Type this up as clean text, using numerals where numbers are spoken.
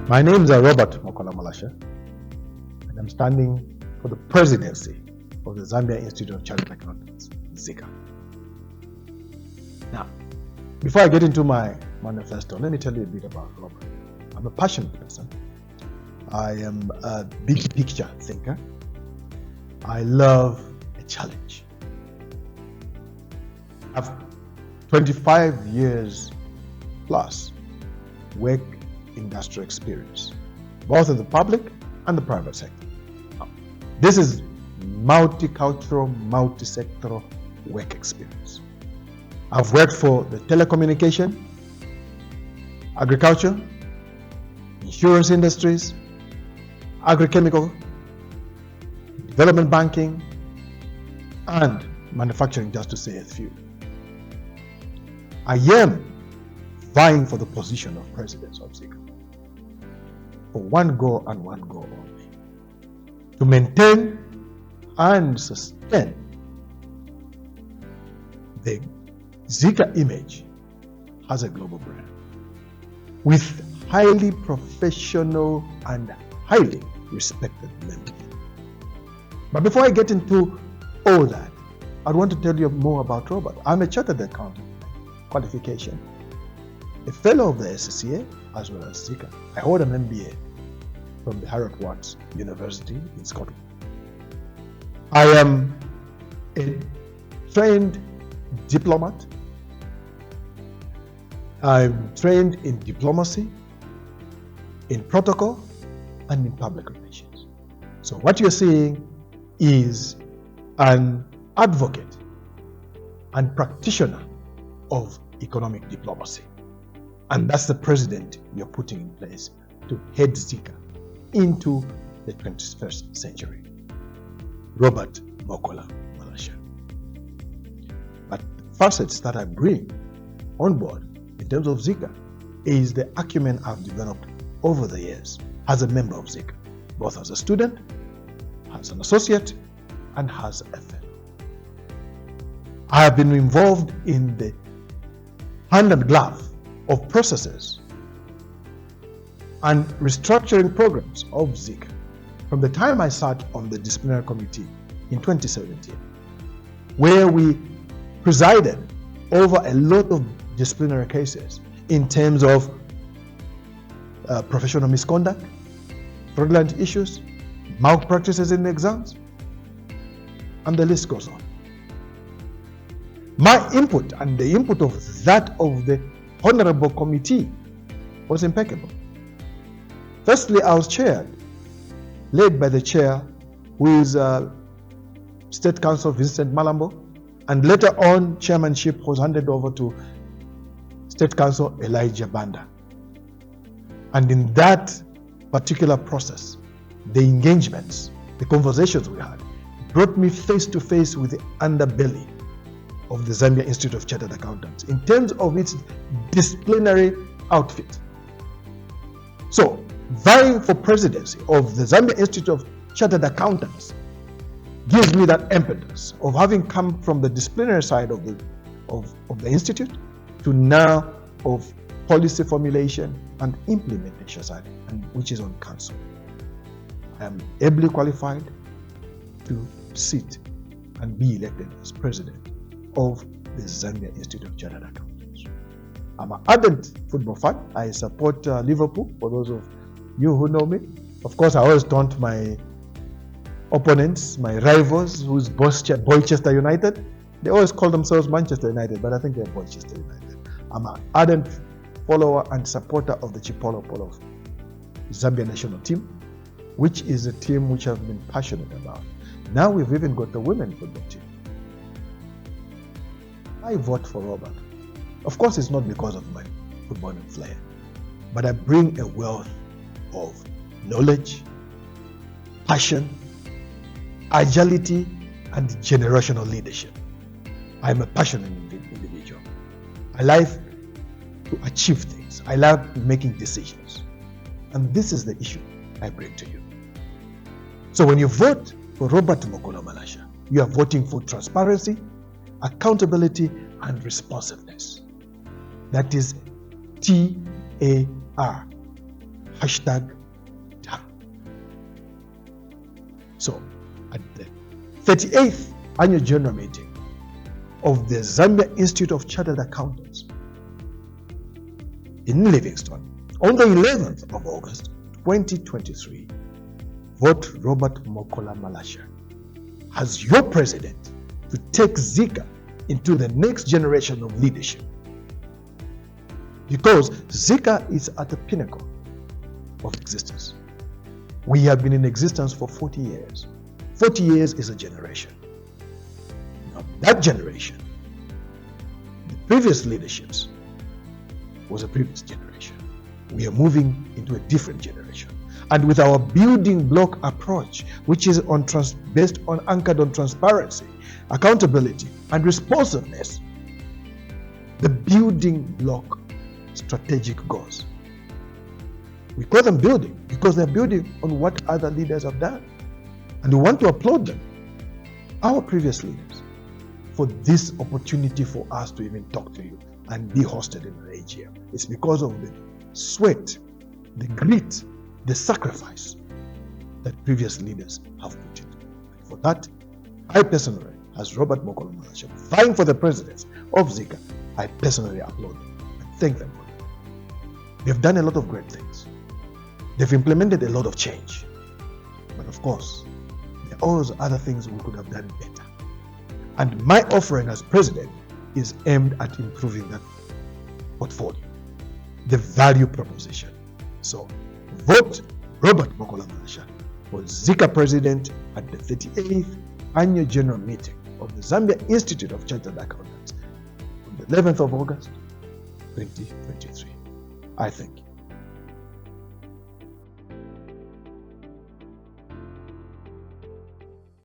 My name is Robert Mookola Malasha, and I'm standing for the presidency of the Zambia Institute of Chartered Accountants, ZICA. Now, before I get into my manifesto, let me tell you a bit about Robert. I'm a passionate person. I am a big picture thinker. I love a challenge. I've 25 years plus work industrial experience, both in the public and the private sector. Now, this is multicultural, multi-sectoral work experience. I've worked for the telecommunication, agriculture, insurance industries, agrochemical, development banking, and manufacturing, just to say a few. I am vying for the position of president of ZICA for one goal and one goal only: to maintain and sustain the ZICA image as a global brand with highly professional and highly respected members. But before I get into all that, I want to tell you more about Robert. I'm a chartered accountant qualification, a fellow of the SCCA as well as ZICA. I hold an MBA from the Harriet Watts University in Scotland. I am a trained diplomat. I'm trained in diplomacy, in protocol, and in public relations. So what you're seeing is an advocate and practitioner of economic diplomacy. And that's the president you're putting in place to head ZICA into the 21st century. Robert Mookola Malasha. But facets that I bring on board in terms of ZICA is the acumen I've developed over the years as a member of ZICA, both as a student, as an associate, and as a fellow. I have been involved in the hand and glove of processes and restructuring programs of ZICA from the time I sat on the disciplinary committee in 2017, where we presided over a lot of disciplinary cases in terms of professional misconduct, fraudulent issues, malpractices in the exams, and the list goes on. My input and the input of that of the Honorable Committee was impeccable. Firstly, I was led by the chair, who is State Counsel Vincent Malambo, and later on chairmanship was handed over to State Counsel Elijah Banda. And in that particular process, the engagements, the conversations we had, brought me face to face with the underbelly of the Zambia Institute of Chartered Accountants in terms of its disciplinary outfit. So, vying for presidency of the Zambia Institute of Chartered Accountants gives me that impetus of having come from the disciplinary side of the institute to now of policy formulation and implementation side, and which is on council. I am ably qualified to sit and be elected as president of the Zambia Institute of Chartered Accountants. I'm an ardent football fan. I support Liverpool, for those of you who know me. Of course, I always taunt my opponents, my rivals, who's Boychester United. They always call themselves Manchester United, but I think they're Boychester United. I'm an ardent follower and supporter of the Chipolo Polo Zambia national team, which is a team which I've been passionate about. Now we've even got the women football team. I vote for Robert. Of course, it's not because of my footballing flair, but I bring a wealth of knowledge, passion, agility, and generational leadership. I'm a passionate individual. I like to achieve things. I love making decisions. And this is the issue I bring to you. So when you vote for Robert Mookola Malasha, you are voting for transparency, accountability, and responsiveness. That is TAR, Hashtag TAG. So, at the 38th Annual General Meeting of the Zambia Institute of Chartered Accountants in Livingstone on the 11th of August 2023, vote Robert Mookola Malasha as your president to take Zika into the next generation of leadership. Because Zika is at the pinnacle of existence. We have been in existence for 40 years. 40 years is a generation. Now, that generation, the previous leaderships, was a previous generation. We are moving into a different generation. And with our building block approach, which is anchored on transparency, accountability, and responsiveness, the building block strategic goals. We call them building because they're building on what other leaders have done. And we want to applaud them, our previous leaders, for this opportunity for us to even talk to you and be hosted in an AGM. It's because of the sweat, the grit, the sacrifice that previous leaders have put in. For that, I personally, as Robert Mookola Malasha, vying for the presidency of Zika, I personally applaud them and thank them for it. They've done a lot of great things. They've implemented a lot of change. But of course, there are always other things we could have done better. And my offering as president is aimed at improving that portfolio, the value proposition. So, vote Robert Mookola Malasha for Zika president at the 38th Annual General Meeting of the Zambia Institute of Chartered Accountants on the 11th of August, 2023. I thank you.